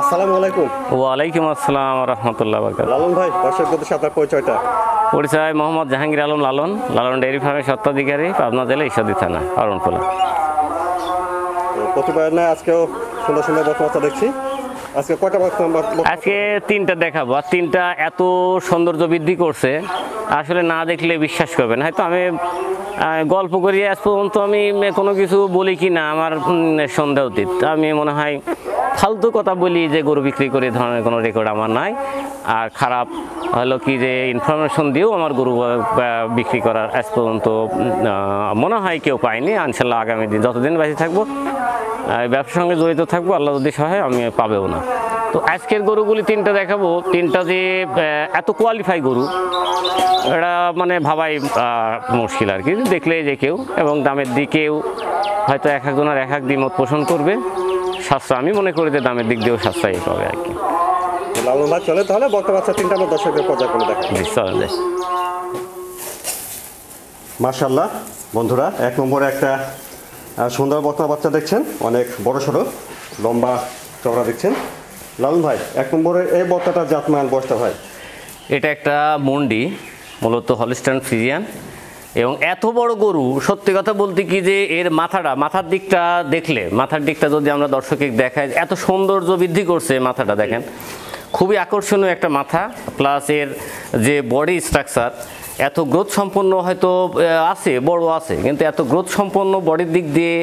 আসসালামু আলাইকুম। ওয়ালাইকুম আসসালাম রহমতুল্লাহ বরকাত। লালন ভাই, দর্শকদের সাথে আপনার পরিচয়টা? পরিচয় মোহাম্মদ জাহাঙ্গীর আলম লালন, লালন ডেয়ারি ফার্মের স্বত্বাধিকারী, পাবনা জেলা ঈশ্বরদী থানা, অরণখোলা। প্রতিবার না আজকেও সুন্দর সুন্দর বক্তা দেখছি। আজকে কয়টা বক্তা? আজকে তিনটা দেখাবো, আর তিনটা এত সৌন্দর্য বৃদ্ধি করছে আসলে না দেখলে বিশ্বাস করবেন। হয়তো আমি গল্প করি, আজ পর্যন্ত আমি কোনো কিছু বলি কি না আমার সন্দেহ অতীত। আমি মনে হয় ফালতু কথা বলি যে গরু বিক্রি করে ধরনের কোনো রেকর্ড আমার নাই। আর খারাপ হলো কি যে ইনফরমেশন দিয়েও আমার গরু বিক্রি করার আজ পর্যন্ত মনে হয় কেউ পায়নি। ইনশাল্লাহ আগামী দিন যতদিন বেঁচে থাকবো ব্যবসার সঙ্গে জড়িত থাকবো, আল্লাহ যদি সহায় আমি পাবেও না। তো আজকের গরুগুলি তিনটা দেখাবো। তিনটা যে এত কোয়ালিফাই গরু এটা মানে ভাবাই মুশকিল আর কি, দেখলে যে কেউ। এবং দামের দিকেও হয়তো এক একজনের এক এক দ্বিমত পোষণ করবে। সাশ্রয় আমি মনে করি যে দামের দিক দিয়েও সাশ্রয়ী পাবে আর কি। লালন ভাই চলে তাহলে বক্তা বাচ্চা তিনটা আমার দর্শকের পর্যায়ে করে দেখা। চলে যায়। মাশাআল্লাহ বন্ধুরা, এক নম্বরে একটা সুন্দর বক্তা বাচ্চা দেখছেন, অনেক বড় সড়ো লম্বা চওড়া দেখছেন। লালন ভাই, এক নম্বরে এই বক্তাটার জাতমান বয়সটা ভাই? এটা একটা মন্ডি, মূলত হলিস্টাইন ফ্রিজিয়ান। এবং এত বড় গরু, সত্যি কথা বলতে কি যে এর মাথার দিকটা দেখলে, মাথার দিকটা যদি আমরা দর্শকে দেখাই, এত সৌন্দর্য বৃদ্ধি করছে। মাথাটা দেখেন, খুবই আকর্ষণীয় একটা মাথা। প্লাস এর যে বডি স্ট্রাকচার এত গ্রোথ সম্পন্ন, হয়তো আছে বড় আছে, কিন্তু এত গ্রোথ সম্পন্ন বডির দিক দিয়ে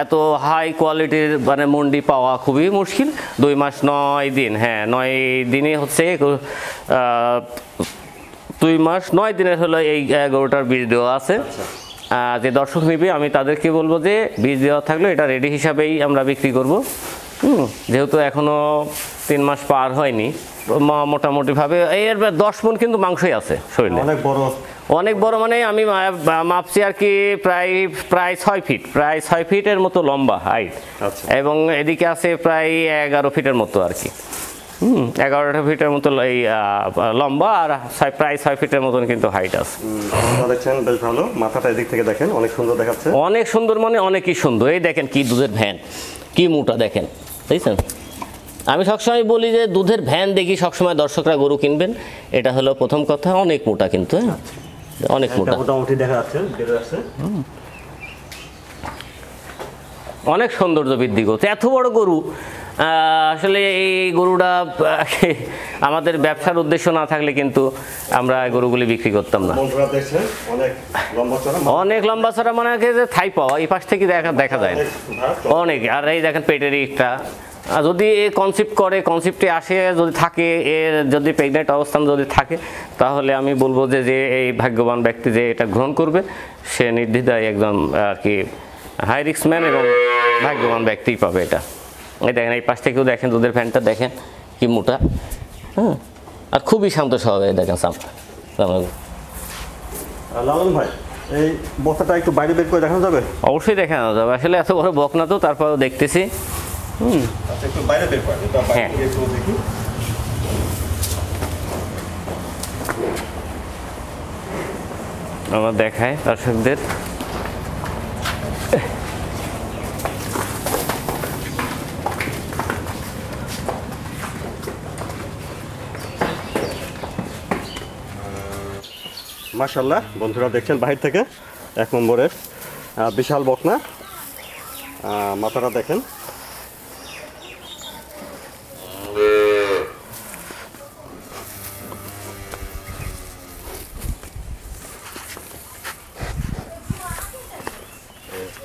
এত হাই কোয়ালিটির মানে মন্ডি পাওয়া খুবই মুশকিল। 2 মাস 9 দিন, হ্যাঁ 9 দিনে হচ্ছে 2 মাস 9 দিনের হলো এই গরুটার বীজ দেওয়া আছে। যে দর্শক নিবে আমি তাদেরকে বলবো যে বীজ দেওয়া থাকলে এটা রেডি হিসাবেই আমরা বিক্রি করব। যেহেতু এখনও 3 মাস পার হয়নি, মোটামুটিভাবে এর 10 মণ কিন্তু মাংসই আছে শরীরে। অনেক বড় মানে আমি মাপছি আর কি, প্রায় 6 ফিট, প্রায় 6 ফিটের মতো লম্বা হাইট। এবং এদিকে আছে প্রায় 11 ফিটের মতো আর কি। 11 ফিটের মতো এই লম্বা, আর প্রায় 6 ফিটের মতন কিন্তু হাইট আছে। দেখছেন বেশ ভালো, মাথাটা এদিক থেকে দেখেন অনেক সুন্দর দেখাচ্ছে। অনেক সুন্দর মানে অনেকই সুন্দর। এই দেখেন কি দুধের ভ্যান, কি মোটা দেখেন, বুঝছেন? আমি সবসময় বলি যে দুধের ভ্যান দেখি সবসময় দর্শকরা গরু কিনবেন, এটা হলো প্রথম কথা। অনেক মোটা কিন্তু, অনেক মোটা, মোটামুটি দেখা যাচ্ছে, অনেক সৌন্দর্য বৃদ্ধি করছে। এত বড় গরু আসলে এই গরুটা আমাদের ব্যবসার উদ্দেশ্য না থাকলে কিন্তু আমরা গরুগুলি বিক্রি করতাম না। অনেক লম্বা চড়া মানে যে থাই পাওয়া এই পাশ থেকে দেখা যায় অনেক। আর এই দেখেন পেটের একটা, যদি এ কনসেপ্টে আসে, যদি থাকে, এর যদি প্রেগনেন্ট অবস্থান যদি থাকে, তাহলে আমি বলবো যে এই ভাগ্যবান ব্যক্তি যে এটা গ্রহণ করবে সে নির্দ্বিধায় একদম আর কি হাই রিস্ক ম্যান এবং ভাগ্যবান ব্যক্তিই পাবে এটা। এই দেখেন এই পাশ থেকেও দেখেন দুধের ফ্যানটা দেখেন কি মোটা, আর খুবই শান্ত স্বভাবে দেখেন সামনে। লালন ভাই, এই বক্তাটা একটু বাইরে বের করে দেখানো যাবে? অবশ্যই দেখানো যাবে, আসলে এত বড় বক না তো, তারপরেও দেখতেছি। একটু বাইরে বের করে হ্যাঁ, দেখি। আমরা দেখাই দর্শকদের। মাশাআল্লাহ বন্ধুরা, দেখছেন বাহির থেকে এক নম্বরের বিশাল বকনা। মাথাটা দেখেন,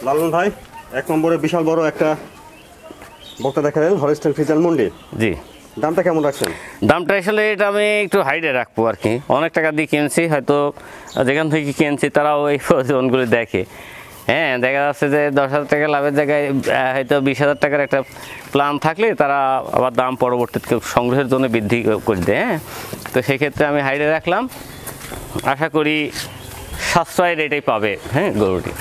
লালন ভাই এক নম্বরে বিশাল বড় একটা বকনা দেখালেন, হলিস্টাইন ফ্রিজিয়ান মন্ডি। জি, দামটা কেমন রাখছেন? দামটা আসলে এটা আমি একটু হাইডে রাখবো আর কি। অনেক টাকা দিয়ে কিনছি, হয়তো যেখান থেকে কিনছি তারাও এই প্রতিবেদনগুলি দেখে। হ্যাঁ, দেখা যাচ্ছে যে 10,000 টাকা লাভের জায়গায় হয়তো 20,000 টাকার একটা প্ল্যান থাকলে তারা আবার দাম পরবর্তীতে সংগ্রহের জন্য বৃদ্ধি করে দেয়। হ্যাঁ, তো সেক্ষেত্রে আমি হাইডে রাখলাম, আশা করি সাশ্রয় রেটেই পাবে হ্যাঁ গরুটি।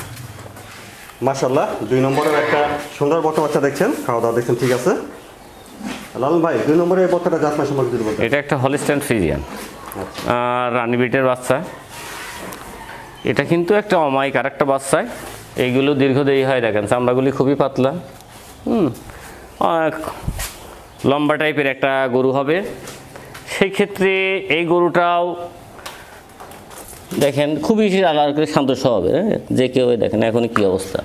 মাশাআল্লাহ, 2 নম্বরের একটা সুন্দর বকনা বাচ্চা দেখছেন, খাওয়া দাওয়া দেখছেন ঠিক আছে। লালন ভাই, 2 নম্বরের এই বকনাটা জাতমান সম্পর্কে যদি বলতেন। এটা একটা হলিস্টাইন ফ্রিজিয়ান, রানী বিটের বাচ্চা। এটা কিন্তু একটা অমায়িক আর একটা বাচ্চায়, এইগুলো দীর্ঘদেহী হয়, দেখেন চামড়াগুলি খুবই পাতলা, অনেক লম্বা টাইপের একটা গরু হবে। সেই ক্ষেত্রে এই গরুটাও দেখেন খুবই আলাদা করে শান্ত স্বভাবের, যে কেউ দেখেন এখন কি অবস্থা।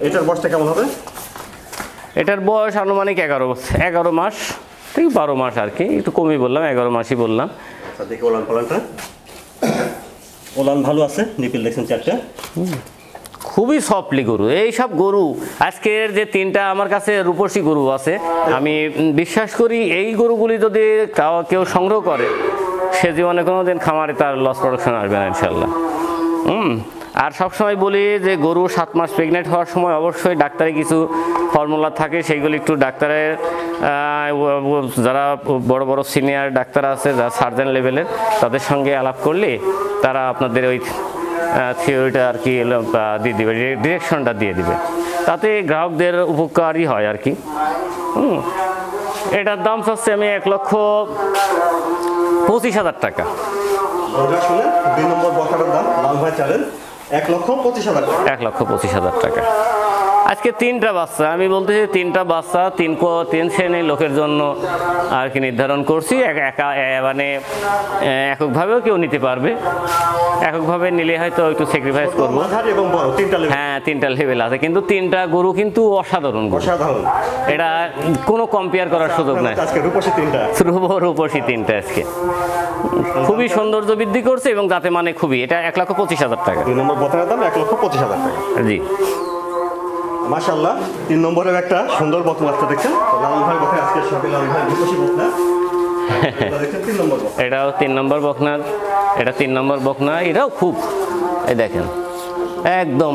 এটার বয়সটা কেমন হবে? এটার বয়স আনুমানিক 11 মাস থেকে 12 মাস আর কি, একটু কমই বললাম, 11 মাসই বললাম। দেখি ওলান পালানটা, ওলান ভালো আছে, নিপিল দেখছেন 4টা, খুবই সফটলি গরু। এইসব গরু আজকের যে 3টা আমার কাছে রূপসী গরু আছে, আমি বিশ্বাস করি এই গরুগুলি যদি কেউ সংগ্রহ করে সে জীবনে কোনো দিন খামারে তার লস প্রোডাকশন আসবে না ইনশাল্লাহ। আর সবসময় বলি যে গরু 7 মাস প্রেগনেন্ট হওয়ার সময় অবশ্যই ডাক্তারি কিছু ফর্মুলা থাকে, সেইগুলি একটু ডাক্তারের যারা বড় বড় সিনিয়র ডাক্তার আছে, যারা সার্জন লেভেলের, তাদের সঙ্গে আলাপ করলে তারা আপনাদের ওই থিওরিটা আর কি দিয়ে দিবে, ডিরেকশনটা দিয়ে দিবে, তাতে গ্রাহকদের উপকারই হয় আর কি। এটার দাম চাচ্ছি আমি 1,25,000 টাকা। 2 নম্বর বকাটার দাম লাল ভাই চালেন 1,25,000 টাকা। 1,25,000 টাকা। আজকে 3টা বাচ্চা, আমি বলতেছি 3টা বাচ্চা 3 শ্রেণীর লোকের জন্য আর কি নির্ধারণ করছি। মানে এককভাবেও কেউ নিতে পারবে, এককভাবে নিলে হয়তো একটু স্যাক্রিফাইস করবো। হ্যাঁ 3টা লেভেল আছে, কিন্তু 3টা গরু কিন্তু অসাধারণ গরু, এটা কোনো কম্পেয়ার করার সুযোগ নাই। রূপসী 3টা আজকে খুবই সৌন্দর্য বৃদ্ধি করছে এবং যাতে মানে খুবই, এটা 1,25,000 টাকা। 2 নম্বর বকাটার দাম 1,25,000 টাকা। জি মাশাআল্লাহ। 3 নম্বরের একটা সুন্দর বকনা বাচ্চা দেখছেন, লালন ভাই বকে আজকে সকালে লালন ভাই রূপসী বকনা দেখছেন 3 নম্বর বকনা। এটাও 3 নম্বর বকনা, এটা 3 নম্বর বকনা, এটাও খুব এই দেখেন একদম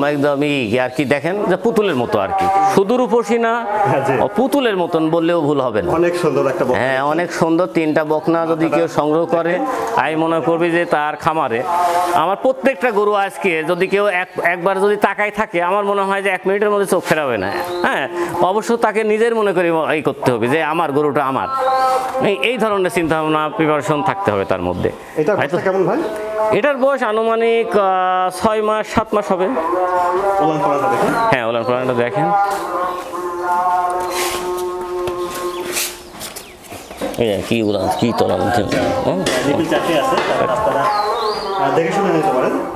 আর কি, দেখেন যে পুতুলের মতো আর কি, শুধু রূপসী না, পুতুলের মতন বললেও ভুল হবে না। অনেক সুন্দর একটা বকনা, হ্যাঁ অনেক সুন্দর। 3টা বকনা যদি কেউ সংগ্রহ করে, আমি মনে করবি যে তার খামারে আমার প্রত্যেকটা গরু আজকে যদি কেউ একবার যদি তাকায় থাকে, আমার মনে হয় যে 1 মিনিটের মধ্যে চোখ ফেরাবে না। হ্যাঁ অবশ্য তাকে নিজের মনে করে এই করতে হবে যে আমার গরুটা আমার, এই ধরনের চিন্তা ভাবনা প্রিপারেশন থাকতে হবে তার মধ্যে। এটা কেমন ভাই? এটার বয়স আনুমানিক 6 মাস 7 মাস হবে। হ্যাঁ ওলান পালানটা দেখেন, কি উলান কি তোলান,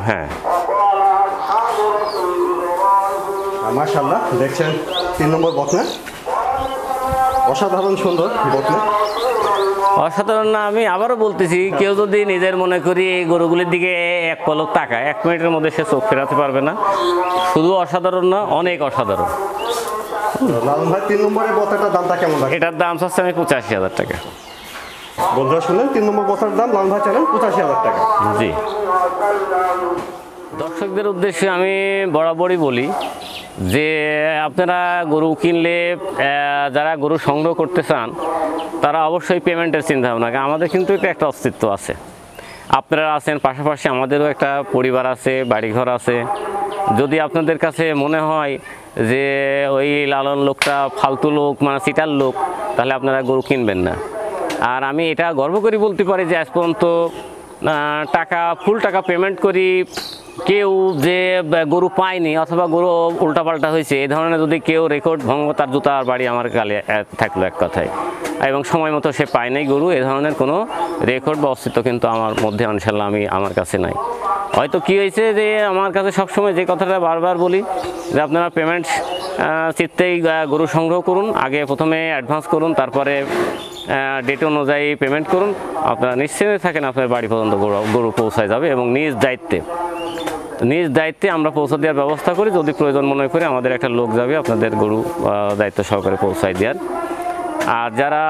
হ্যাঁ মাশাআল্লাহ। দেখছেন 3 নম্বর বকনা, অসাধারণ সুন্দর বকনা, অসাধারণ না। আমি আবারও বলতেছি, কেউ যদি নিজের মনে করি এই গরুগুলির দিকে এক পলক তাকায়, 1 মিনিটের মধ্যে সে চোখ ফেরাতে পারবে না। শুধু অসাধারণ না, অনেক অসাধারণ। লালন ভাই 3 নম্বরের বকনাটার দামটা কেমন? এটার দাম চাচ্ছি আমি 85,000 টাকা। বন্ধুরা শুনলেন 3 নম্বর বকনার দাম লালন ভাই চালেন 85,000 টাকা। জি দর্শকদের উদ্দেশ্যে আমি বরাবরই বলি যে আপনারা গরু কিনলে, যারা গরু সংগ্রহ করতে চান তারা অবশ্যই পেমেন্টের চিন্তা ভাবনা, আমাদের কিন্তু একটা অস্তিত্ব আছে, আপনারা আছেন, পাশাপাশি আমাদেরও একটা পরিবার আছে, বাড়িঘর আছে। যদি আপনাদের কাছে মনে হয় যে ওই লালন লোকটা ফালতু লোক, মানে চিটার লোক, তাহলে আপনারা গরু কিনবেন না। আর আমি এটা গর্ব করে বলতে পারি যে আজ পর্যন্ত ফুল টাকা পেমেন্ট করি কেউ যে গরু পায়নি অথবা গরু উল্টাপাল্টা হয়েছে, এই ধরনের যদি কেউ রেকর্ড ভঙ্গ, তার জুতার বাড়ি আমার গালে থাকলো এক কথায়, এবং সময় মতো সে পায় নাই গরু, এ ধরনের কোনো রেকর্ড বা অস্তিত্ব কিন্তু আমার মধ্যে ইনশাল্লাহ আমার কাছে নাই। হয়তো কী হয়েছে যে আমার কাছে সবসময় যে কথাটা বারবার বলি যে আপনারা পেমেন্ট চিত্তেই গরু সংগ্রহ করুন, আগে প্রথমে অ্যাডভান্স করুন, তারপরে ডেট অনুযায়ী পেমেন্ট করুন, আপনারা নিশ্চিন্তে থাকেন আপনার বাড়ি পর্যন্ত গরু পৌঁছায় যাবে, এবং নিজ দায়িত্বে আমরা পৌঁছে দেওয়ার ব্যবস্থা করি। যদি প্রয়োজন মনে করি আমাদের একটা লোক যাবে আপনাদের গরু দায়িত্ব সহকারে পৌঁছায় দেওয়ার। আর যারা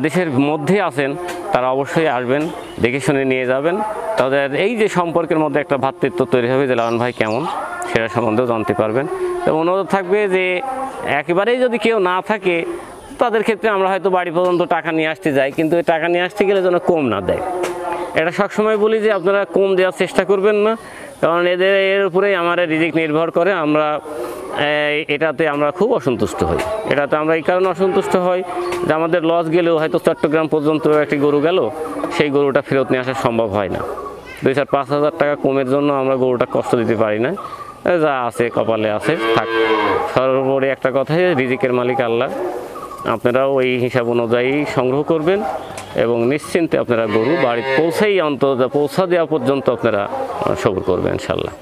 দেশের মধ্যে আছেন তারা অবশ্যই আসবেন, দেখে শুনে নিয়ে যাবেন, তাদের এই যে সম্পর্কের মধ্যে একটা ভ্রাতৃত্ব তৈরি হবে যে লালন ভাই কেমন সেটা সম্বন্ধেও জানতে পারবেন। তো অনুরোধ থাকবে যে একেবারেই যদি কেউ না থাকে তাদের ক্ষেত্রে আমরা হয়তো বাড়ি পর্যন্ত টাকা নিয়ে আসতে যাই, কিন্তু এই টাকা নিয়ে আসতে গেলে যেন কম না দেয়। এটা সবসময় বলি যে আপনারা কম দেওয়ার চেষ্টা করবেন না, কারণ এর উপরেই আমার রিজিক নির্ভর করে। এটাতে আমরা খুব অসন্তুষ্ট হই। এটাতে আমরা এই কারণে অসন্তুষ্ট হই যে আমাদের লস গেলেও হয়তো চট্টগ্রাম পর্যন্ত একটি গরু গেল, সেই গরুটা ফেরত নিয়ে আসা সম্ভব হয় না। 2-4-5 হাজার টাকা কমের জন্য আমরা গরুটা কষ্ট দিতে পারি না। যা আছে কপালে আছে থাক। সর্বোপরি একটা কথাই, রিজিকের মালিক আল্লাহ। আপনারাও ওই হিসাব অনুযায়ী সংগ্রহ করবেন এবং নিশ্চিন্তে আপনারা গরু বাড়ি পৌঁছা দেওয়া পর্যন্ত আপনারা সবর করবেন ইনশাল্লাহ।